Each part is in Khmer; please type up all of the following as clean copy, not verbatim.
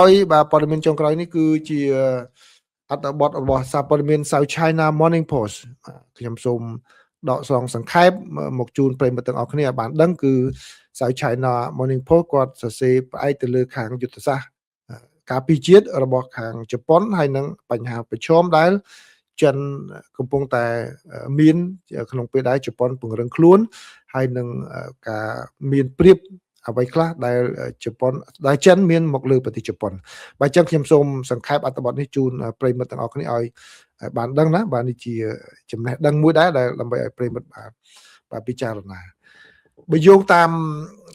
ហើយបាទព័ត៌មានចុងក្រោយនេះគឺជាអត្ថបទរបស់សារព័ត៌មាន South China Morning Post ខ្ញុំសូមដកស្រង់សង្ខេបមកជូនប្រិយមិត្តទាំងអស់គ្នាឲ្យបានដឹងគឺ South China Morning Post គាត់សរសេរផ្អែកទៅលើខាងយុទ្ធសាស្ត្រការពីជាតិរបស់ខាងជប៉ុនហើយនឹងបញ្ហាប្រឈមដែលចិនកំពុងតែមានក្នុងពេលដែលជប៉ុនពង្រឹងខ្លួនហើយនឹងការមានព្រៀបអ្វីខ្លះដែលជប៉ុនដែលចិនមានមកលើប្រទេសជប៉ុនបាទអញ្ចឹងខ្ញុំសូមសង្ខេបអត្ថបទនេះជូនប្រិយមិត្តទាំងអស់គ្នាឲ្យបានដឹងណាបាទនេះជាចំណេះដឹងមួយដែរដែលដើម្បីឲ្យប្រិយមិត្តបាទពិចារណាបើយោងតាម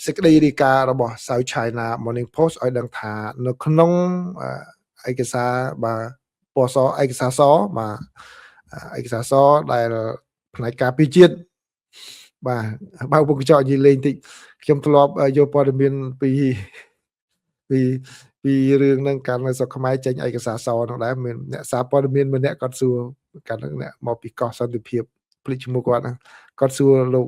សេចក្តីរាយការណ៍របស់ South China Morning Post ឲ្យដឹងថានៅក្នុងឯកសារបាទពណ៌សឯកសារសបាទឯកសារសដែលផ្នែកការពារជាតិបាទបើពុកកញ្ចក់និយាយលេងតិចខ្ញុំធ្លាប់យកព័ត៌មានពីរឿងហ្នឹងកាលនៅស្រុកខ្មែរចេញឯកសារសហ្នឹងដែរមានអ្នកសារព័ត៌មានម្នាក់គាត់សួរកាលហ្នឹងអ្នកមកពីកោះសន្តិភាពភ្លេចឈ្មោះគាត់ហ្នឹងគាត់សួរលោក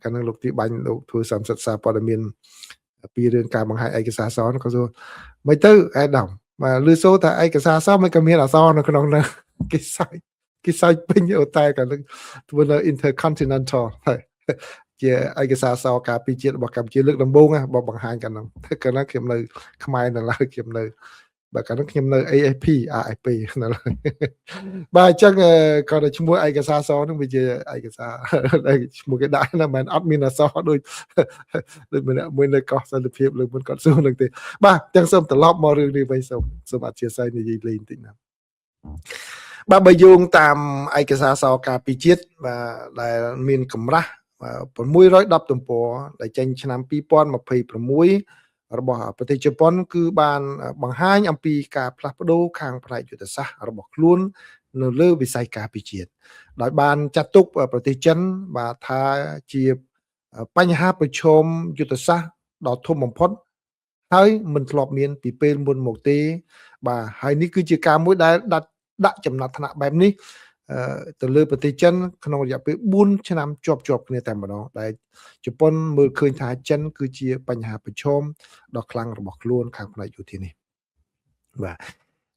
កាលហ្នឹងលោកទីបាញ់លោកធ្វើសំសិទ្ធសារព័ត៌មានពីរឿងការបង្ហាញឯកសារសហ្នឹងគាត់សួរមិនទៅអេដាមបាទលឺសូថាឯកសារសមិនក៏មានអក្សរនៅក្នុងហ្នឹងគេសើចពេញអូតែកាលហ្នឹងធ្វើនៅ Intercontinental ហើយជាឯកសារសការពីជាតិរបស់កម្ពុជាលើកដំបូងរបស់បង្ហាញកាលហ្នឹងកាលហ្នឹងខ្ញុំនៅខ្មែរនៅឡើយខ្ញុំនៅបាទកាលហ្នឹងខ្ញុំនៅ AFP RFP នៅឡើយបាទអញ្ចឹងគាត់តែឈ្មោះឯកសារសហ្នឹងវាជាឯកសារឈ្មោះគេដាក់ណាមិនអត់មានអក្សរដូចម្នាក់មួយនៅកោះសន្តិភាពលើមុនគាត់សួរនឹងទេបាទអញ្ចឹងសូមត្រឡប់មករឿងនេះវិញសូមអធិស្ឋាននិយាយលេងតិចណាបាទបើយោងតាមឯកសារសការពីជាតិបាទដែលមានកម្រាស់610ទំព័រដែលចេញឆ្នាំ2026របស់ប្រទេសជប៉ុនគឺបានបង្ហាញអំពីការផ្លាស់ប្ដូរខាងផ្នែកយុទ្ធសាស្ត្ររបស់ខ្លួននៅលើវិស័យការពីជាតិដោយបានចាត់ទុកប្រទេសចិនបាទថាជាបញ្ហាប្រឈមយុទ្ធសាស្ត្រដ៏ធំបំផុតហើយមិនធ្លាប់មានពីពេលមុនមកទេបាទហើយនេះគឺជាការមួយដែលដាក់ចំណាត់ថ្នាក់បែបនេះទៅលើប្រទេសចិនក្នុងរយៈពេល4ឆ្នាំជាប់គ្នាតែម្ដងដែលជប៉ុនមើលឃើញថាចិនគឺជាបញ្ហាប្រឈមដ៏ខ្លាំងរបស់ខ្លួនខាងផ្នែកយោធានេះបាទ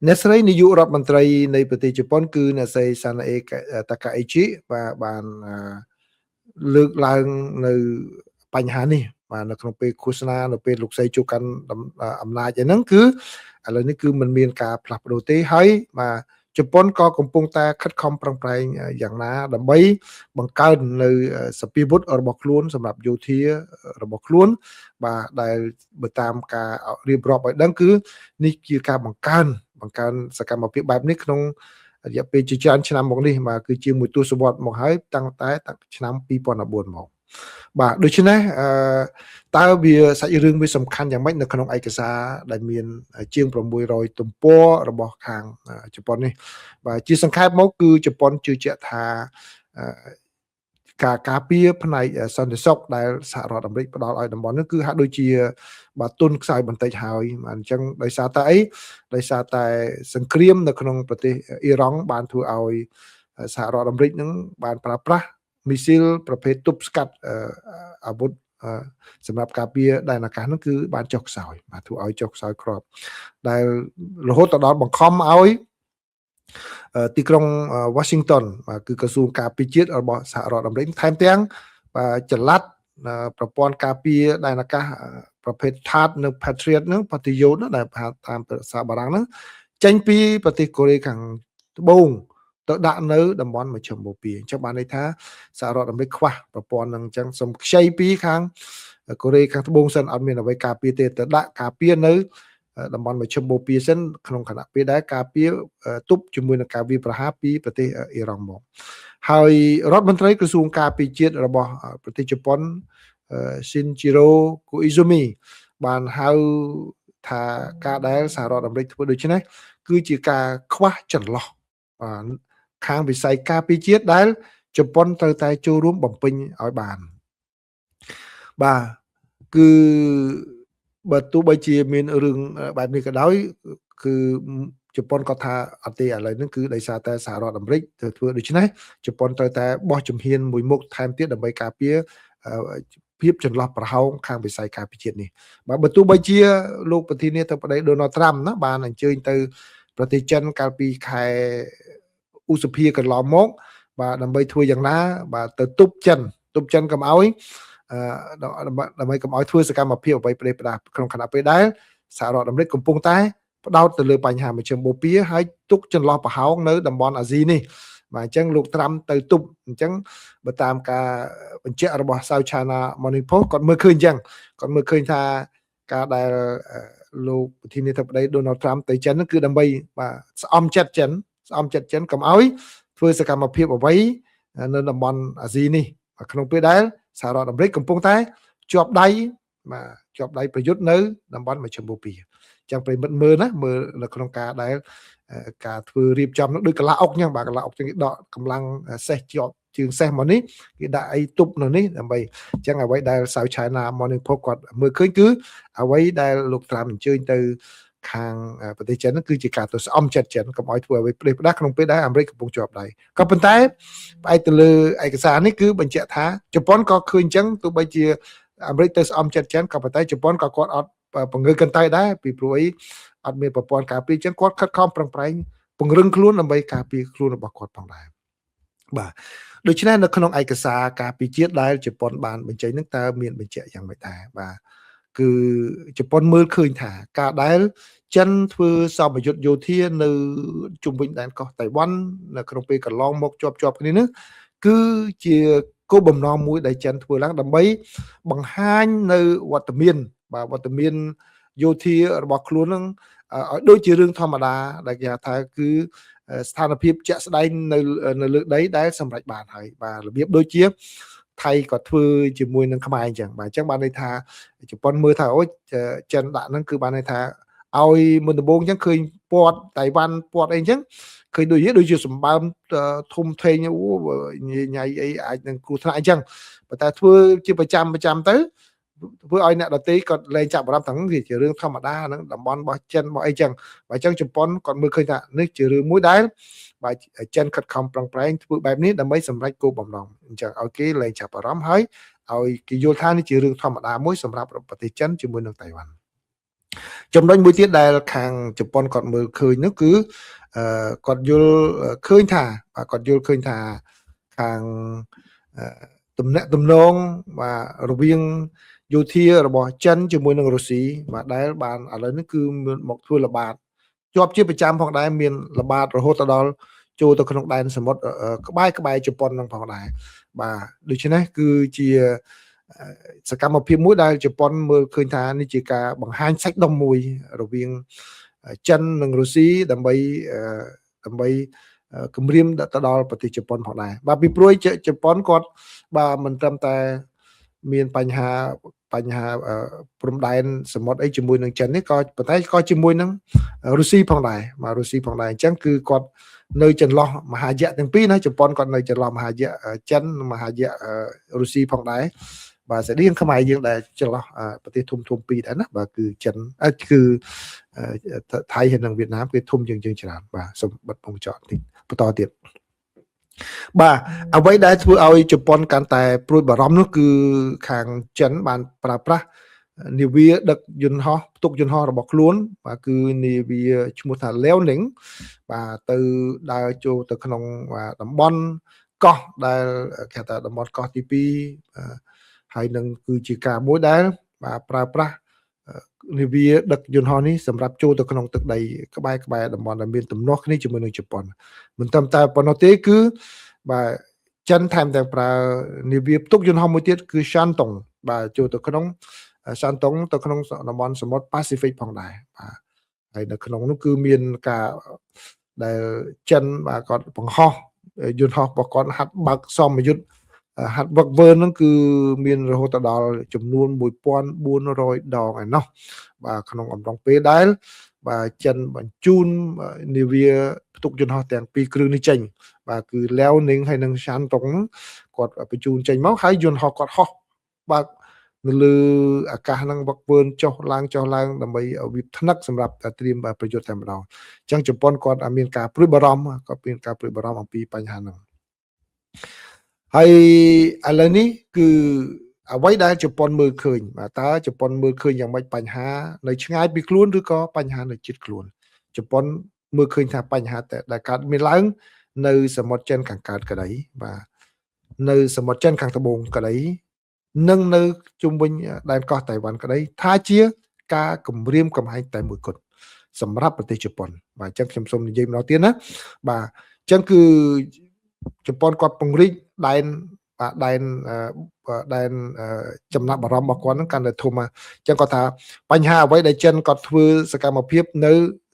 អ្នកស្រីនាយករដ្ឋមន្ត្រីនៃប្រទេសជប៉ុនគឺអ្នកស្រីសាណាអេតាកាអេជីបាទបានលើកឡើងនៅបញ្ហានេះបាទនៅក្នុងពេលឃោសនានៅពេលលោកស្រីជួបកាន់អំណាចឯហ្នឹងគឺឥឡូវនេះគឺมันមានការផ្លាស់ប្ដូរទេហើយបាទជប៉ុនក៏កំពុងតែខិតខំប្រឹងប្រែងយ៉ាងណាដើម្បីបង្កើននៅសពាវុធរបស់ខ្លួនសម្រាប់យោធារបស់ខ្លួនបាទដែលបើតាមការរៀបរាប់ឲ្យដឹងគឺនេះជាការបង្កើនសកម្មភាពបែបនេះក្នុងរយៈពេលជាច្រើនឆ្នាំមកនេះបាទគឺជាមួយទសវត្សរ៍មកហើយតាំងឆ្នាំ2014មកបាទដូច្នេះតើវាសាច់រឿងវាសំខាន់យ៉ាងម៉េចនៅក្នុងឯកសារដែលមានជាង600ទំព័ររបស់ខាងជប៉ុននេះបាទជាសង្ខេបមកគឺជប៉ុនជឿជាក់ថាការពារផ្នែកសន្តិសុខដែលសហរដ្ឋអាមេរិកផ្ដល់ឲ្យតំបន់នេះគឺហាក់ដូចជាបាទទុនខ្សោយបន្តិចហើយអញ្ចឹងដោយសារតែអីដោយសារតែសង្គ្រាមនៅក្នុងប្រទេសអ៊ីរ៉ង់បានធ្វើឲ្យសហរដ្ឋអាមេរិកនឹងបានប្រើប្រាស់មីស៊ីលប្រភេទទប់ស្កាត់អាវុធសម្រាប់ការពារដែនអាកាសនោះគឺបានចុះខ្សោយបាទធ្វើឲ្យចុះខ្សោយគ្រាប់ដែលរហូតដល់បង្ខំឲ្យទីក្រុង Washington បាទគឺក្រសួងការពារជាតិរបស់សហរដ្ឋអាមេរិកថែមទាំងចល័តប្រព័ន្ធការពារដែនអាកាសប្រភេទ THAAD នៅ Patriot ហ្នឹងប្រតិយោជន៍ដែលតាមភាសាបារាំងហ្នឹងចេញពីប្រទេសកូរ៉េខាងត្បូងទៅដាក់នៅតំបន់មជ្ឈិមបូព៌ាអញ្ចឹងបានន័យថាសហរដ្ឋអាមេរិកខ្វះប្រព័ន្ធហ្នឹងអញ្ចឹងសូមខ្ចីពីខាងកូរ៉េខាងត្បូងសិនអត់មានអ្វីការពារទេទៅដាក់ការពារនៅតំបន់មជ្ឈិមបូព៌ាសិនក្នុងគណៈពេលដែលការពារទប់ជាមួយនឹងការវាយប្រហារពីប្រទេសអ៊ីរ៉ង់មកហើយរដ្ឋមន្ត្រីក្រសួងការពារជាតិរបស់ប្រទេសជប៉ុនShinjiro Koizumi បានហៅថាការដែលសហរដ្ឋអាមេរិកធ្វើដូច្នេះគឺជាការខ្វះចន្លោះខាងវិស័យការពារជាតិដែលជប៉ុនត្រូវតែចូលរួមបំពេញឲ្យបានបាទគឺបើទោះបីជាមានរឿងបែបនេះក៏ដោយគឺជប៉ុនក៏ថាអត់ទេឥឡូវហ្នឹងគឺដោយសារតែសហរដ្ឋអាមេរិកធ្វើដូច្នេះជប៉ុនត្រូវតែបោះជំហានមួយមុខថែមទៀតដើម្បីការពារ ភាពចន្លោះប្រហោងខាងវិស័យការពារជាតិនេះបាទបើទោះបីជាលោកប្រធានាធិបតី Donald Trump ណាបានអញ្ជើញទៅប្រទេសចិនកាលពីខែឧសភាកន្លងមកបាទដើម្បីធ្វើយ៉ាងណាបាទទៅទប់ចិនកុំឲ្យដើម្បីកុំឲ្យធ្វើសកម្មភាពអ្វីប្រេះផ្ដាស់ក្នុងខណៈពេលដែលសហរដ្ឋអាមេរិកកំពុងតែផ្ដោតទៅលើបញ្ហាមជ្ឈមបូព៌ាហើយទុកចន្លោះប្រហោងនៅតំបន់អាស៊ីនេះបាទអញ្ចឹងលោកត្រាំទៅទប់អញ្ចឹងបើតាមការបញ្ជាក់របស់ South China Morning Post គាត់មើលឃើញអញ្ចឹងគាត់មើលឃើញថាការដែលលោកប្រធានាធិបតី Donald Trump ទៅចិនគឺដើម្បីបាទស្អំចិត្តចិនកុំឲ្យធ្វើសកម្មភាពអ្វីនៅតំបន់អាស៊ីនេះក្នុងពេលដែលសហរដ្ឋអាមេរិកកំពុងតែជាប់ដៃប្រយុទ្ធនៅតំបន់មជ្ឈមបូព៌ាចឹងប្រិមិត្តមើលណាមើលនៅក្នុងការដែលការធ្វើរៀបចំនោះដូចកន្លះអុកចឹងបាទកន្លះអុកចឹងគេដកកម្លាំងសេះជាប់ជើងសេះមកនេះគេដាក់អីទប់នៅនេះដើម្បីចឹងអ្វីដែល South China Morning Post គាត់មើលឃើញគឺអ្វីដែលលោកត្រាំអញ្ជើញទៅខាងប្រទេសចិននោះគឺជាការទៅស្អំចិត្តចិនកុំឲ្យធ្វើអ្វីផ្ដេសផ្ដាស់ក្នុងពេលដែលអាមេរិកកំពុងជាប់ដៃក៏ប៉ុន្តែផ្អែកទៅលើឯកសារនេះគឺបញ្ជាក់ថាជប៉ុនក៏ឃើញអញ្ចឹងទោះបីជាអាមេរិកទៅស្អំចិត្តចិនក៏ប៉ុន្តែជប៉ុនក៏គាត់អត់ពង្រើកន្តើយដែរពីព្រោះអីអត់មានប្រព័ន្ធការពារអញ្ចឹងគាត់ខិតខំប្រឹងប្រែងពង្រឹងខ្លួនដើម្បីការពារខ្លួនរបស់គាត់ផងដែរបាទដូច្នេះនៅក្នុងឯកសារការពារជាតិដែលជប៉ុនបានបញ្ចេញនឹងតើមានបញ្ជាក់យ៉ាងម៉េចដែរបាទគឺជប៉ុនមើលឃើញថាការដែលចិនធ្វើសម្ពយុទ្ធយោធានៅជុំវិញដែនកោះតៃវ៉ាន់នៅក្នុងពេលកន្លងមកជាប់គ្នានេះគឺជាគោលបំណងមួយដែលចិនធ្វើឡើងដើម្បីបង្ហាញនៅវត្តមានយោធារបស់ខ្លួននឹងឲ្យដូចជារឿងធម្មតាដែលគេថាគឺស្ថានភាពជាក់ស្ដែងនៅលើដីដែលសម្រេចបានហើយបាទរបៀបដូចជាថៃក៏ធ្វើជាមួយនឹងខ្មែរអញ្ចឹងបាទអញ្ចឹងបានន័យថាជប៉ុនមើលថាអូចិនដាក់ហ្នឹងគឺបានន័យថាឲ្យមុនដំបូងអញ្ចឹងឃើញពាត់តៃវ៉ាន់ពាត់អីអញ្ចឹងឃើញដូចជាសម្បើមធំធេងញ៉ៃអីអាចនឹងគ្រោះថ្នាក់អញ្ចឹងប៉ុន្តែធ្វើជាប្រចាំទៅធ្វើឲ្យអ្នកដទៃគាត់លែងចាប់អារម្មណ៍ទាំងវាជារឿងធម្មតាហ្នឹងតំបន់របស់ចិនរបស់អីចឹងបើអញ្ចឹងជប៉ុនគាត់មើលឃើញថានេះជារឿងមួយដែលបាទចិនខិតខំប្រឹងប្រែងធ្វើបែបនេះដើម្បីសម្រេចគោលបំណងអញ្ចឹងឲ្យគេលែងចាប់អារម្មណ៍ហើយឲ្យគេយល់ថានេះជារឿងធម្មតាមួយសម្រាប់ប្រទេសចិនជាមួយនឹងតៃវ៉ាន់ចំណុចមួយទៀតដែលខាងជប៉ុនគាត់មើលឃើញនោះគឺគាត់យល់ឃើញថាខាងទំនាក់ទំនងបាទរវាងយោធារបស់ចិនជាមួយនឹងរុស្ស៊ីបាទដែលបានឥឡូវនេះគឺមកធ្វើល្បាតជាប់ជាប្រចាំផងដែរមានល្បាតរហូតដល់ចូលទៅក្នុងដែនសមុទ្រក្បែរជប៉ុននឹងផងដែរបាទដូច្នេះគឺជាសកម្មភាពមួយដែលជប៉ុនមើលឃើញថានេះជាការបង្ហាញសាច់ដុំមួយរវាងចិននិងរុស្ស៊ីដើម្បីគម្រាមទៅដល់ប្រទេសជប៉ុនផងដែរបាទពីព្រោះជប៉ុនគាត់បាទមិនត្រឹមតែមានបញ្ហាព្រំដែនសមុទ្រអីជាមួយនឹងចិននេះក៏ប៉ុន្តែក៏ជាមួយនឹងរុស្ស៊ីផងដែរបាទរុស្ស៊ីផងដែរអញ្ចឹងគឺគាត់នៅចន្លោះមហាយៈទាំងពីរណាជប៉ុនគាត់នៅចន្លោះមហាយៈចិននិងមហាយៈរុស្ស៊ីផងដែរបាទស្តីងខ្មែរយើងដែលចន្លោះប្រទេសធំពីរដែរណាបាទគឺចិនគឺថៃហើយនិងវៀតណាមគឺធំជាងច្រើនបាទសូមបិទពងចោតតិចបន្តទៀតបាទអ្វីដែលធ្វើឲ្យជប៉ុនកាន់តែព្រួយបារម្ភនោះគឺខាងចិនបានប្រើប្រាស់នាវាដឹកយន្តហោះផ្ទុកយន្តហោះរបស់ខ្លួនបាទគឺនាវាឈ្មោះថា Liaoning បាទទៅដើរចូលទៅក្នុងតំបន់កោះដែលគេថាតំបន់កោះទី2ហើយនឹងគឺជាការមួយដែលបាទប្រើប្រាស់នាវាដឹកយន្តហោះនេះសម្រាប់ចូលទៅក្នុងទឹកដីក្បែរតំបន់ដែលមានទំនាស់គ្នាជាមួយនឹងជប៉ុនមិនត្រឹមតែប៉ុណ្ណោះទេគឺបាទចិនថែមទាំងប្រើនាវាផ្ទុកយន្តហោះមួយទៀតគឺ Shandong បាទចូលទៅក្នុង Shandong ទៅក្នុងតំបន់សមុទ្រ Pacific ផងដែរបាទហើយនៅក្នុងនោះគឺមានការដែលចិនបាទគាត់បង្ហោះយន្តហោះរបស់គាត់ហាត់បើកសមយុទ្ធហាត់វឹកវើនឹងគឺមានរហូតដល់ចំនួន 1400 ដងឯណោះបាទក្នុងអំឡុងពេលដែលបាទចិនបញ្ជូននាវាផ្ទុកយន្តហោះទាំងពីរគ្រឿងនេះចេញបាទគឺ Liaoning ហើយនិង Shandong គាត់បញ្ជូនចេញមកហើយយន្តហោះគាត់ហោះបើកនៅលើអាកាសហ្នឹងវឹកវើចុះឡើងដើម្បីវាថ្នឹកសម្រាប់ត្រៀមប្រយុទ្ធតែម្ដងអញ្ចឹងជប៉ុនគាត់មានការព្រួយបារម្ភអំពីបញ្ហាហ្នឹងហើយឥឡូវនេះគឺ អ្វីដែលជប៉ុនមើលឃើញបាទតើជប៉ុនមើលឃើញយ៉ាងម៉េចបញ្ហានៅឆ្ងាយពីខ្លួនឬក៏បញ្ហានៅជិតខ្លួនជប៉ុនមើលឃើញថាបញ្ហាដែលកើតមានឡើងនៅសមុទ្រចិនខាងកើតក្តីបាទនៅសមុទ្រចិនខាងត្បូងក្តីនិងនៅជុំវិញដែនកោះតៃវ៉ាន់ក្តីថាជាការគម្រាមកំហែងតែមួយគត់សម្រាប់ប្រទេសជប៉ុនបាទអញ្ចឹងខ្ញុំសូមនិយាយម្ដងទៀតណាបាទអញ្ចឹងគឺជប៉ុនគាត់ពង្រីកដែនដែនចំណាប់អារម្មណ៍របស់គាត់ហ្នឹងកាន់តែធំមកអញ្ចឹងគាត់ថាបញ្ហាអ្វីដែលចិនគាត់ធ្វើសកម្មភាពនៅ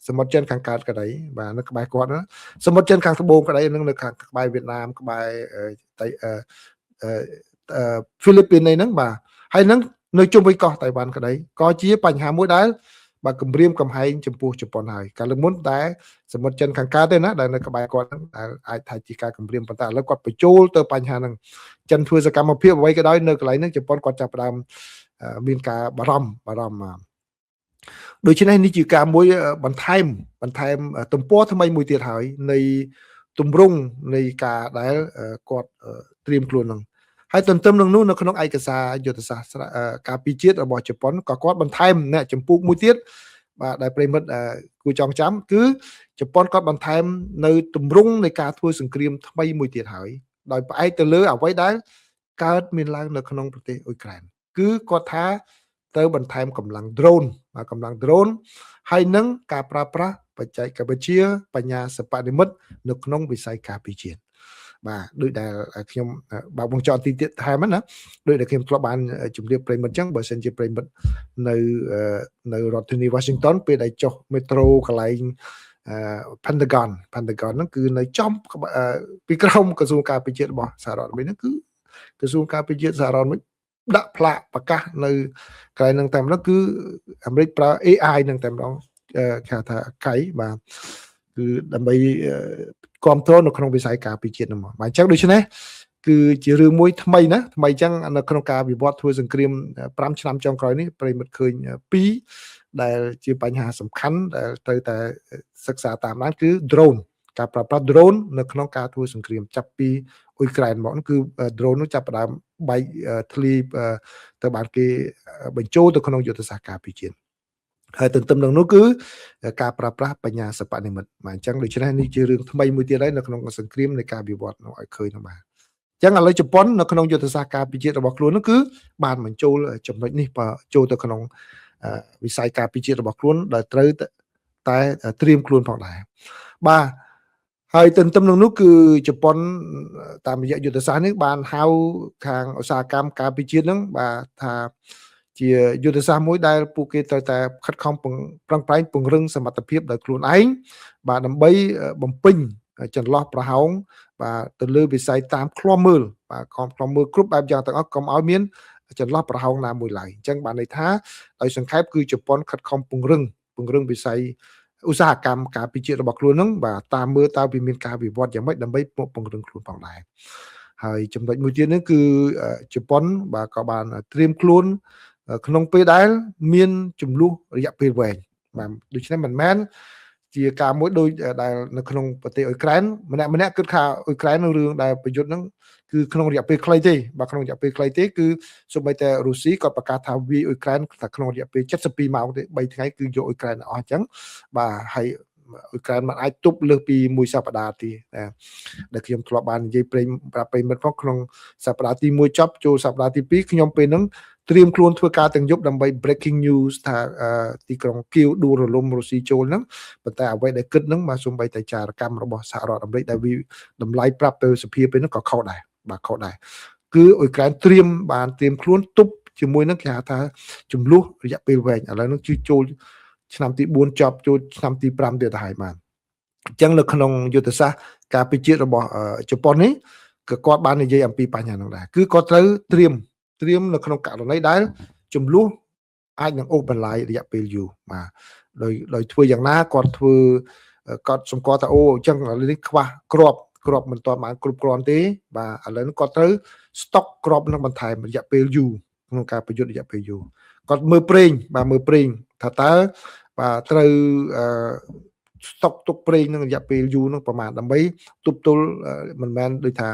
សមុទ្រចិនខាងកើតក្តីបាទនៅក្បែរគាត់ណាសមុទ្រចិនខាងត្បូងក្តីនឹងនៅខាងក្បែរវៀតណាមក្បែរហ្វីលីពីនហ្នឹងបាទហើយនឹងនៅជុំវិញកោះតៃវ៉ាន់ក្តីក៏ជាបញ្ហាមួយដែលបាទគម្រាមកំហែងចំពោះជប៉ុនហើយកាលមុនតែសមុទ្រចិនខាងកើតទេណាដែលនៅក្បែរគាត់ហ្នឹងដែលអាចថាជាការគម្រាមប៉ុន្តែឥឡូវគាត់បញ្ចូលទៅបញ្ហាហ្នឹងចិនធ្វើសកម្មភាពអ្វីក៏ដោយនៅកន្លែងហ្នឹងជប៉ុនគាត់ចាប់ផ្ដើមមានការបារម្ភដូច្នេះនេះជាការមួយបន្ថែមទំព័រថ្មីមួយទៀតហើយនៃទម្រង់នៃការដែលគាត់ត្រៀមខ្លួនហ្នឹងហើយទន្ទឹមនឹងនោះនៅក្នុងឯកសារយុទ្ធសាស្ត្រការពារជាតិរបស់ជប៉ុនក៏គាត់បន្ថែមអ្នកចម្ពោះមួយទៀតបាទដែលប្រិមិត្តគួរចងចាំគឺជប៉ុនគាត់បន្ថែមនៅទម្រង់នៃការធ្វើសង្គ្រាមថ្មីមួយទៀតហើយដោយផ្អែកទៅលើអ្វីដែលកើតមានឡើងនៅក្នុងប្រទេសអ៊ុយក្រែនគឺគាត់ថាទៅបន្ថែមកម្លាំង drone ហើយនឹងការប្រើប្រាស់បច្ចេកវិទ្យាបញ្ញាសិប្បនិម្មិតនៅក្នុងវិស័យការពារជាតិបាទដូចដែលខ្ញុំបើបងចង់ទីទៀតថែមណាដូចដែលខ្ញុំធ្លាប់បានជម្រាបប្រិមិត្តអញ្ចឹងបើសិនជាប្រិមិត្តនៅរដ្ឋធានី Washington ពេលដែលចុះមេត្រូកន្លែងPentagon ហ្នឹងគឺនៅចំពីក្រោមក្រសួងការពារជាតិរបស់សហរដ្ឋអាមេរិកហ្នឹងគឺក្រសួងការពារជាតិសហរដ្ឋអាមេរិកដាក់ផ្លាកប្រកាសនៅកន្លែងហ្នឹងតែម្ដងគឺអាមេរិកប្រើ AI ហ្នឹងតែម្ដងគេថាកៃបាទគឺដើម្បីគ្រប់គ្រងនៅក្នុងវិស័យការពារជាតិហ្នឹងមកបាទអញ្ចឹងដូច្នេះគឺជារឿងមួយថ្មីណាថ្មីអញ្ចឹងនៅក្នុងការវិវត្តធ្វើសង្គ្រាម5ឆ្នាំចុងក្រោយនេះប្រិមិត្តឃើញ2ដែលជាបញ្ហាសំខាន់ដែលត្រូវតែសិក្សាតាមដានគឺ drone ការប្រើប្រាស់ drone នៅក្នុងការធ្វើសង្គ្រាមចាប់ពីអ៊ុយក្រែនមកគឺ drone នោះចាប់ផ្ដើមបែកធ្លាយទៅបានគេបញ្ចូលទៅក្នុងយុទ្ធសាស្ត្រការពារជាតិហើយទន្ទឹមនឹងនោះគឺការប្រើប្រាស់បញ្ញាសិប្បនិម្មិតបាទអញ្ចឹងដូច្នេះនេះជារឿងថ្មីមួយទៀតហើយនៅក្នុងសង្គ្រាមនៃការវិវត្តនោះឲ្យឃើញនោះបាទអញ្ចឹងឥឡូវជប៉ុននៅក្នុងយុទ្ធសាស្ត្រការពារជាតិរបស់ខ្លួននោះគឺបានបញ្ចូលចំណុចនេះចូលទៅក្នុងវិស័យការពារជាតិរបស់ខ្លួនដែលត្រូវតែត្រៀមខ្លួនផងដែរបាទហើយទន្ទឹមនឹងនោះគឺជប៉ុនតាមរយៈយុទ្ធសាស្ត្រនេះបានហៅខាងឧស្សាហកម្មការពារជាតិហ្នឹងបាទថាជាយុទ្ធសាស្ត្រមួយដែលពួកគេត្រូវតែខិតខំប្រឹងប្រែងពង្រឹងសមត្ថភាពដោយខ្លួនឯងបាទដើម្បីបំពេញចន្លោះប្រហោងបាទទៅលើវិស័យតាមឃ្លាំមើលបាទឃ្លាំមើលគ្រប់បែបយ៉ាងទាំងអស់កុំឲ្យមានចន្លោះប្រហោងណាមួយឡើយអញ្ចឹងបានន័យថាដោយសង្ខេបគឺជប៉ុនខិតខំពង្រឹងវិស័យឧស្សាហកម្មការពារជាតិរបស់ខ្លួនហ្នឹងបាទតាមមើលតើវាមានការវិវត្តយ៉ាងម៉េចដើម្បីពង្រឹងខ្លួនផងដែរហើយចំណុចមួយទៀតនេះគឺជប៉ុនបាទក៏បានត្រៀមខ្លួនក្នុងពេលដែលមានចំនួនរយៈពេលវែងបាទដូច្នេះមិនមែនជាការមួយដូចដែលនៅក្នុងប្រទេសអ៊ុយក្រែនម្នាក់គិតថាអ៊ុយក្រែននៅរឿងដែលប្រយុទ្ធហ្នឹងគឺក្នុងរយៈពេលខ្លីទេបាទក្នុងរយៈពេលខ្លីទេគឺសូម្បីតែរុស្ស៊ីក៏ប្រកាសថាវាយអ៊ុយក្រែនថាក្នុងរយៈពេល72ម៉ោងទេ3ថ្ងៃគឺយកអ៊ុយក្រែនអស់អញ្ចឹងបាទហើយអ៊ុយក្រែនមិនអាចទប់លើសពីមួយសប្តាហ៍ទេដែលខ្ញុំធ្លាប់បាននិយាយប្រាប់ប្រិមិត្តផងក្នុងសប្តាហ៍ទី1ចប់ចូលសប្តាហ៍ទី2ខ្ញុំពេលហ្នឹងត្រៀមខ្លួនធ្វើការទាំងយប់ដើម្បី breaking news ថាទីក្រុងគៀវដួលរលំរុស្ស៊ីចូលហ្នឹងប៉ុន្តែអ្វីដែលគិតហ្នឹងបាទសូម្បីតែចារកម្មរបស់សហរដ្ឋអាមេរិកដែលវាតម្លៃប្រាប់ទៅសភាពេលហ្នឹងក៏ខុសដែរបាទខុសដែរគឺអ៊ុយក្រែនត្រៀមខ្លួនទប់ជាមួយនឹងគេហៅថាចំនួនរយៈពេលវែងឥឡូវហ្នឹងចូលឆ្នាំទី4ចប់ចូលឆ្នាំទី5ទៀតទៅហើយបាទអញ្ចឹងនៅក្នុងយុទ្ធសាស្ត្រការពារជាតិរបស់ជប៉ុននេះក៏គាត់បាននិយាយអំពីបញ្ហាហ្នឹងដែរគឺគាត់ត្រូវត្រៀមនៅក្នុងករណីដែលចំនួនអាចនឹងអូសបន្លាយរយៈពេលយូរបាទដោយធ្វើយ៉ាងណាគាត់សម្គាល់ថាអូអញ្ចឹងនេះខ្វះគ្រាប់មិនទាន់បានគ្រប់គ្រាន់ទេបាទឥឡូវនេះគាត់ត្រូវស្តុកគ្រាប់នឹងបន្ថែមរយៈពេលយូរក្នុងការប្រយុទ្ធរយៈពេលយូរគាត់មើលប្រេងថាតើបាទត្រូវស្តុកទុកប្រេងនឹងរយៈពេលយូរនឹងប្រមាណដើម្បីទប់ទល់មិនមែនដូចថា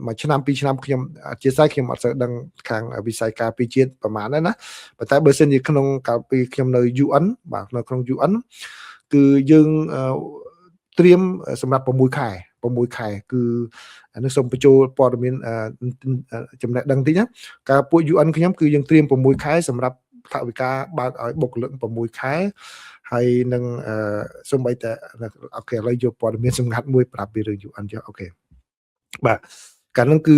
មួយឆ្នាំពីរឆ្នាំខ្ញុំអធិស្ឋានខ្ញុំអត់សូវដឹងខាងវិស័យការពារជាតិប្រហែលណាប៉ុន្តែបើសិនជាក្នុងកាលពីខ្ញុំនៅ UN បាទនៅក្នុង UN គឺយើងត្រៀមសម្រាប់6ខែគឺនឹងសូមបញ្ចូលព័ត៌មានចំណេះដឹងតិចណាការពួក UN ខ្ញុំគឺយើងត្រៀម6ខែសម្រាប់ថវិកាបើកឲ្យបុគ្គលិក6ខែហើយនឹងសូម្បីតែអូខេឥឡូវយកព័ត៌មានសម្ងាត់មួយប្រាប់ពីរឿង UN ចុះអូខេបាទកាលនោះគឺ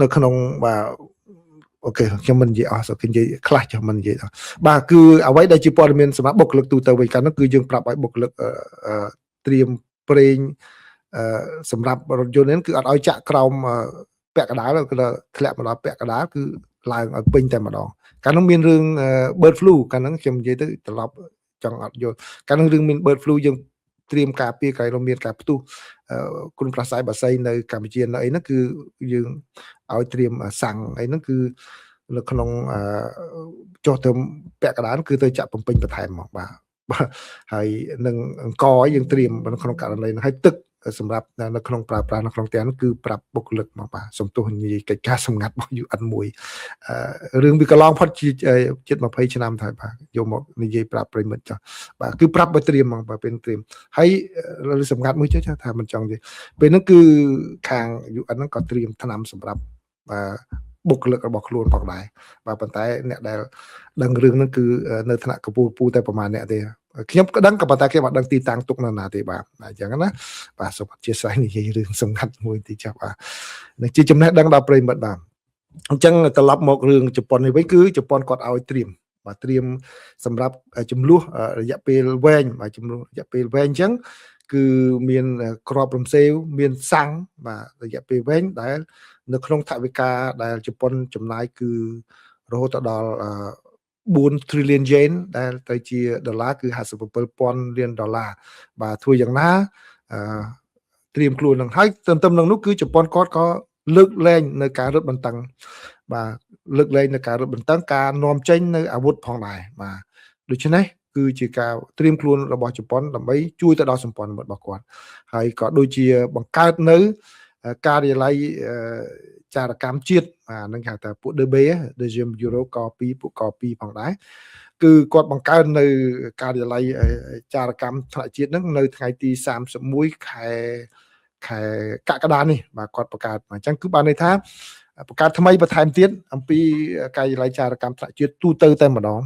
នៅក្នុងបាទអូខេខ្ញុំមិននិយាយអស់សូមនិយាយខ្លះចុះមិននិយាយបាទគឺអ្វីដែលជាព័ត៌មានសម្រាប់បុគ្គលិកទូទៅវិញកាលនោះគឺយើងប្រាប់ឲ្យបុគ្គលិកត្រៀមប្រេងសម្រាប់រថយន្តនេះគឺអត់ឲ្យចាក់ក្រោមពាក់កណ្ដាលគឺធ្លាក់មកដល់ពាក់កណ្ដាលគឺឡើងឲ្យពេញតែម្ដងកាលនោះមានរឿង bird flu កាលនោះខ្ញុំនិយាយទៅត្រឡប់ចង់អត់យល់កាលនោះរឿងមាន bird flu យើងត្រៀមការពារក្រែងមានការផ្ទុះគុណប្រាស័យបាសីនៅកម្ពុជានៅអីហ្នឹងគឺយើងឲ្យត្រៀមសាំងអីហ្នឹងគឺនៅក្នុងចុះទៅពាក់កណ្ដាលគឺទៅចាក់បំពេញបន្ថែមមកបាទហើយនឹងអង្គយើងត្រៀមនៅក្នុងករណីហ្នឹងហើយទឹកសម្រាប់នៅក្នុងប្រើប្រាស់នៅក្នុងផ្ទះនោះគឺប្រាប់បុគ្គលិកមកបាទសំទោសនិយាយកិច្ចការសម្ងាត់របស់ UN មួយរឿងវាកន្លងផុតជិត20ឆ្នាំទៅបាទយកមកនិយាយប្រាប់ប្រិមិត្តចុះបាទគឺប្រាប់ឲ្យត្រៀមមកបាទពេលត្រៀមហើយសម្ងាត់មួយចុះថាមិនចង់ទេពេលហ្នឹងគឺខាង UN ហ្នឹងក៏ត្រៀមថ្នាំសម្រាប់បុគ្គលិករបស់ខ្លួនផងដែរបាទប៉ុន្តែអ្នកដែលដឹងរឿងហ្នឹងគឺនៅថ្នាក់កម្ពុជាតែប្រហែលអ្នកទេខ្ញុំក៏ដឹងក៏ប៉ុន្តែខ្ញុំអត់ដឹងទីតាំងទុកនៅណាទេបាទអញ្ចឹងណាបាទសូមអធិស្ឋាននិយាយរឿងសម្ងាត់មួយទីចុះបាទនឹងជាចំណេះដឹងដល់ប្រិមិត្តបាទអញ្ចឹងត្រឡប់មករឿងជប៉ុននេះវិញគឺជប៉ុនគាត់ឲ្យត្រៀមបាទត្រៀមសម្រាប់ចំនួនរយៈពេលវែងបាទចំនួនរយៈពេលវែងអញ្ចឹងគឺមានក្របរំសេវមានសាំងបាទរយៈពេលវែងដែលនៅក្នុងថវិកាដែលជប៉ុនចំណាយគឺរហូតដល់4 trillion yen ដែលទៅជាដុល្លារគឺ57,000 លានដុល្លារបាទធ្វើយ៉ាងណាត្រៀមខ្លួននឹងហើយទន្ទឹមនឹងនោះគឺជប៉ុនគាត់ក៏លើកលែងនៅការរឹតបន្តឹងបាទលើកលែងនៅការរឹតបន្តឹងការនាំចេញនៅអាវុធផងដែរបាទដូច្នេះគឺជាការត្រៀមខ្លួនរបស់ជប៉ុនដើម្បីជួយទៅដល់សម្ព័ន្ធមិត្តរបស់គាត់ហើយក៏ដូចជាបង្កើតនៅការិយាល័យចារកម្មជាតិបាទនឹងគេហៅថាពួក DB Deuxième Bureau ក2ពួកក2ផងដែរគឺគាត់បង្កើននៅការិយាល័យចារកម្មថ្នាក់ជាតិហ្នឹងនៅថ្ងៃទី31ខែកក្កដានេះបាទគាត់បង្កើតអញ្ចឹងគឺបានន័យថាបង្កើតថ្មីបន្ថែមទៀតអំពីការិយាល័យចារកម្មថ្នាក់ជាតិទូទៅតែម្ដង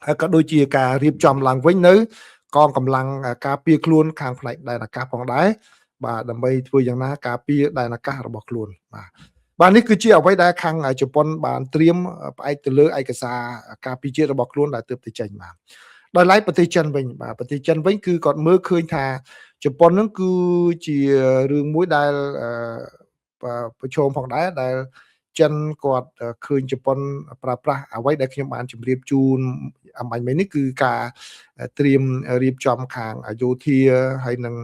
ហើយក៏ដូចជាការរៀបចំឡើងវិញនៅកងកម្លាំងការពារខ្លួនខាងផ្នែកដែនអាកាសផងដែរបាទដើម្បីធ្វើយ៉ាងណាការពារដែនអាកាសរបស់ខ្លួនបាទនេះគឺជាអ្វីដែលខាងជប៉ុនបានត្រៀមផ្អែកទៅលើឯកសារការពារជាតិរបស់ខ្លួនដែលទើបតែចេញបាទដោយឡែកប្រទេសចិនវិញបាទប្រទេសចិនវិញគឺគាត់មើលឃើញថាជប៉ុនហ្នឹងគឺជារឿងមួយដែលប្រឈមផងដែរដែលចិនគាត់ឃើញជប៉ុនប្រើប្រាស់អ្វីដែលខ្ញុំបានជម្រាបជូនអំបញ្ញមិញនេះគឺការត្រៀមរៀបចំខាងយោធាហើយនឹង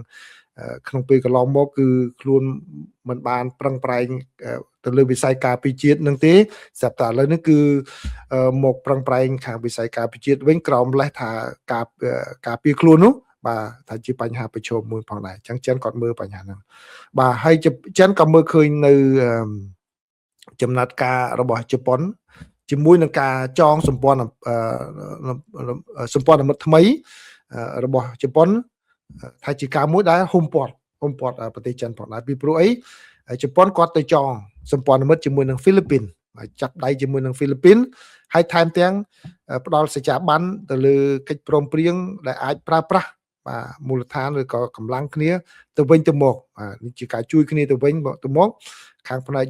ក្នុងពេលកន្លងមកគឺខ្លួនមិនបានប្រឹងប្រែងទៅលើវិស័យការពារជាតិនឹងទេស្រាប់តែឥឡូវនេះគឺមកប្រឹងប្រែងខាងវិស័យការពារជាតិវិញក្រោមលេសថាការពារខ្លួននោះបាទថាជាបញ្ហាប្រឈមមួយផងដែរអញ្ចឹងចិនគាត់មើលបញ្ហាហ្នឹងបាទហើយចិនក៏មើលឃើញនៅចំណាត់ការរបស់ជប៉ុនជាមួយនឹងការចងសម្ព័ន្ធមិត្តថ្មីរបស់ជប៉ុនថាជាការមួយដែលហុំព័ទ្ធប្រទេសចិនផងដែរពីព្រោះអីជប៉ុនគាត់ទៅចងសម្ព័ន្ធមិត្តជាមួយនឹងហ្វីលីពីនចាប់ដៃជាមួយនឹងហ្វីលីពីនហើយថែមទាំងផ្ដល់សច្ចាប័នទៅលើកិច្ចព្រមព្រៀងដែលអាចប្រើប្រាស់បាទមូលដ្ឋានឬក៏កម្លាំងគ្នាទៅវិញទៅមកនេះជាការជួយគ្នាទៅវិញទៅមកខាងផ្នែក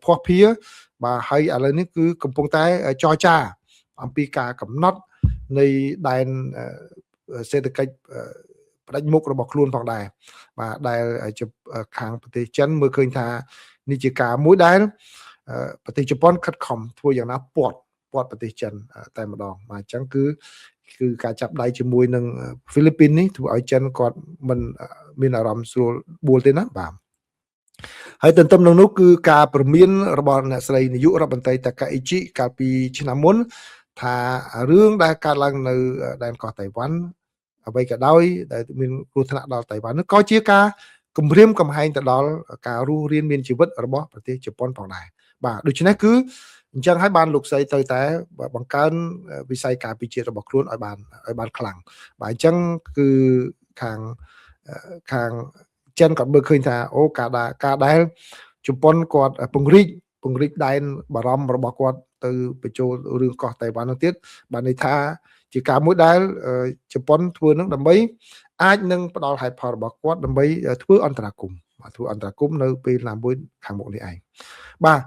ភស្តុភារបាទហើយឥឡូវនេះគឺកំពុងតែចរចាអំពីការកំណត់នៃដែនសេដ្ឋកិច្ចផ្ដាច់មុខរបស់ខ្លួនផងដែរបាទដែលខាងប្រទេសចិនមើលឃើញថានេះជាការមួយដែលប្រទេសជប៉ុនខិតខំធ្វើយ៉ាងណាពាត់ប្រទេសចិនតែម្ដងបាទអញ្ចឹងគឺការចាប់ដៃជាមួយនឹងហ្វីលីពីននេះធ្វើឲ្យចិនគាត់មិនមានអារម្មណ៍ស្រួលបួលទេណាបាទហើយទន្ទឹមនឹងនោះគឺការព្រមានរបស់អ្នកស្រីនាយករដ្ឋមន្ត្រីតាកាអ៊ីជីកាលពីឆ្នាំមុនថារឿងដែលកើតឡើងនៅដែនកោះតៃវ៉ាន់អ្វីក៏ដោយដែលមានគ្រោះថ្នាក់ដល់តៃវ៉ាន់នោះក៏ជាការ គម្រាមកំហែងទៅដល់ការរស់រានមានជីវិតរបស់ប្រទេសជប៉ុនផងដែរបាទដូច្នេះគឺអញ្ចឹងហើយបានលោកស្រីទៅតែបង្កើនវិស័យការពារជាតិរបស់ខ្លួនឲ្យបានខ្លាំងបាទអញ្ចឹងគឺខាងចិនក៏មើលឃើញថាអូការដែលជប៉ុនគាត់ពង្រីកដែនបារម្ភរបស់គាត់ទៅបញ្ចូលរឿងកោះតៃវ៉ាន់នោះទៀតបានន័យថាជាការមួយដែលជប៉ុនធ្វើនឹងដើម្បីអាចនឹងផ្ដល់ហេតុផលរបស់គាត់ដើម្បីធ្វើអន្តរាគមន៍នៅពេលណាមួយខាងមុខនេះឯងបាទ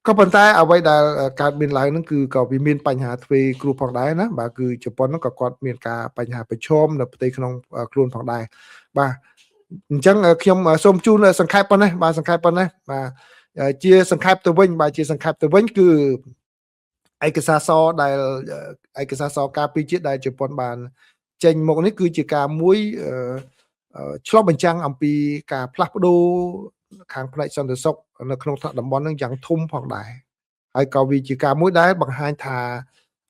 ក៏ប៉ុន្តែអ្វីដែលកើតមានឡើងហ្នឹងគឺក៏វាមានបញ្ហាទ្វេគ្រោះផងដែរណាបាទគឺជប៉ុនហ្នឹងក៏គាត់មានការបញ្ហាប្រឈមនៅផ្ទៃក្នុងខ្លួនផងដែរបាទអញ្ចឹងខ្ញុំសូមជូនសង្ខេបប៉ុណ្ណេះបាទជាសង្ខេបទៅវិញគឺឯកសារសការពារជាតិដែលជប៉ុនបានចេញមកនេះគឺជាការមួយឆ្លុះបញ្ចាំងអំពីការផ្លាស់ប្ដូរខាងផ្នែកសន្តិសុខនៅក្នុងថ្នាក់តំបន់នឹងយ៉ាងធំផងដែរហើយក៏វាជាការមួយដែលបង្ហាញថា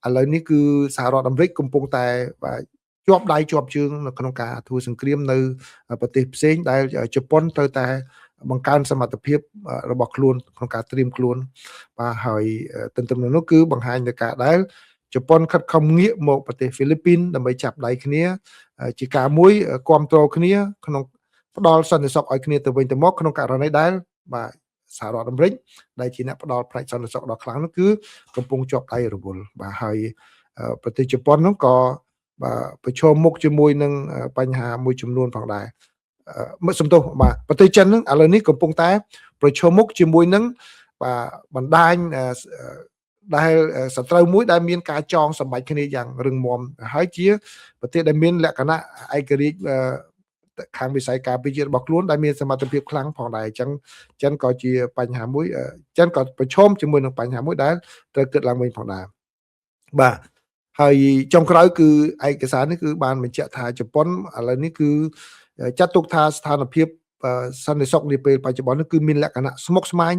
ឥឡូវនេះគឺសហរដ្ឋអាមេរិកកំពុងតែជាប់ដៃជាប់ជើងនៅក្នុងការធ្វើសង្គ្រាមនៅប្រទេសផ្សេងដែលជប៉ុនត្រូវតែបង្កើនសមត្ថភាពរបស់ខ្លួនក្នុងការត្រៀមខ្លួនបាទហើយទន្ទឹមនឹងនោះគឺបង្ហាញនៅការដែលជប៉ុនខិតខំងាកមកប្រទេសហ្វីលីពីនដើម្បីចាប់ដៃគ្នាជាការមួយគ្រប់គ្រងគ្នាក្នុងផ្ដល់សន្តិសុខឲ្យគ្នាទៅវិញទៅមកក្នុងករណីដែលបាទសហរដ្ឋអាមេរិកដែលជាអ្នកផ្ដល់ផ្នែកសន្តិសុខដ៏ខ្លាំងនោះគឺកំពុងជាប់ដៃរវល់បាទហើយប្រទេសជប៉ុននោះក៏បាទប្រឈមមុខជាមួយនឹងបញ្ហាមួយចំនួនផងដែរសំទោសបាទប្រទេសចិនហ្នឹងឥឡូវនេះកំពុងតែប្រឈមមុខជាមួយនឹងបាទបណ្ដាញដែលសត្រូវមួយដែលមានការចងសម្បាច់គ្នាយ៉ាងរឹងមាំហើយជាប្រទេសដែលមានលក្ខណៈឯករាជ្យខាងវិស័យការពារជាតិរបស់ខ្លួនដែលមានសមត្ថភាពខ្លាំងផងដែរអញ្ចឹងចិនក៏ជាបញ្ហាមួយចិនក៏ប្រឈមជាមួយនឹងបញ្ហាមួយដែលត្រូវគិតឡើងវិញផងដែរបាទហើយចុងក្រោយគឺឯកសារនេះគឺបានបញ្ជាក់ថាជប៉ុនឥឡូវនេះគឺចាត់ទុកថាស្ថានភាពសន្តិសុខនាពេលបច្ចុប្បន្ននេះគឺមានលក្ខណៈស្មុគស្មាញ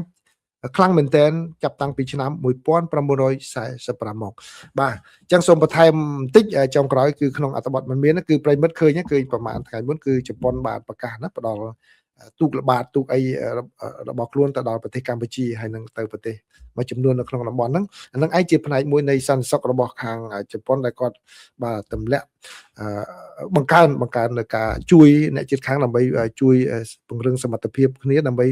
ខ្លាំងមែនទែនចាប់តាំងពីឆ្នាំ1945មកបាទអញ្ចឹងសូមបន្ថែមបន្តិចចុងក្រោយគឺក្នុងអត្ថបទមិនមានគឺប្រិមិត្តឃើញប្រហែលថ្ងៃមុនគឺជប៉ុនបានប្រកាសណាផ្ដល់ទូកល្បាតទូកអីរបស់ខ្លួនទៅដល់ប្រទេសកម្ពុជាហើយនឹងទៅប្រទេសមួយចំនួននៅក្នុងតំបន់ហ្នឹងអានឹងឯងជាផ្នែកមួយនៃសន្តិសុខរបស់ខាងជប៉ុនដែលគាត់បាទទម្លាក់បង្កើននៅការជួយអ្នកជិតខាងដើម្បីជួយពង្រឹងសមត្ថភាពគ្នាដើម្បី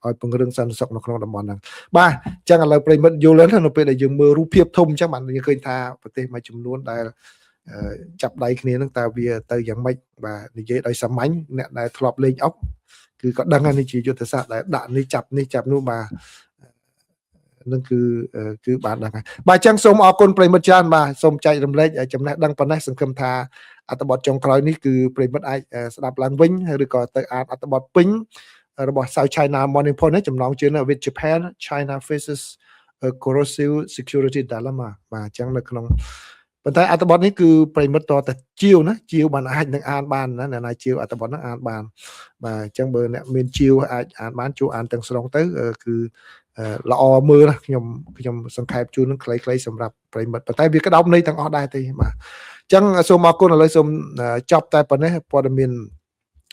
ឲ្យពង្រឹងសន្តិសុខនៅក្នុងតំបន់ហ្នឹងបាទអញ្ចឹងឥឡូវប្រិមិត្តយល់ហើយនៅពេលដែលយើងមើលរូបភាពធំអញ្ចឹងបានយើងឃើញថាប្រទេសមួយចំនួនដែលចាប់ដៃគ្នាហ្នឹងតើវាទៅយ៉ាងម៉េចបាទនិយាយដោយសាមញ្ញអ្នកដែលធ្លាប់លេងអុកគឺក៏ដឹងហើយនេះជាយុទ្ធសាស្ត្រដែលដាក់នេះចាប់នោះបាទនឹងគឺបានដឹងហើយបាទអញ្ចឹងសូមអរគុណប្រិមិត្តច្រើនបាទសូមចែករំលែកចំណេះដឹងប៉ុណ្ណេះសង្ឃឹមថាអត្ថបទចុងក្រោយនេះគឺប្រិមិត្តអាចស្ដាប់ឡើងវិញឬក៏ទៅអានអត្ថបទពេញរបស់ South China Morning Post នេះចំណងជើង with Japan China faces a corrosive security dilemma បាទអញ្ចឹងនៅក្នុងប៉ុន្តែអត្ថបទនេះគឺប្រិមិត្តតតែជាវបានអាចនឹងអានបានណាអ្នកណាជាវអត្ថបទហ្នឹងអានបានបាទអញ្ចឹងបើអ្នកមានជាវអាចអានបានជួអានទាំងស្រុងទៅគឺល្អមើលណាខ្ញុំសង្ខេបជូននឹងខ្លីៗសម្រាប់ប្រិមិត្តប៉ុន្តែវាក្តោបន័យទាំងអស់ដែរទេបាទអញ្ចឹងសូមអរគុណឥឡូវសូមចប់តែប៉ុណ្ណេះព័ត៌មាន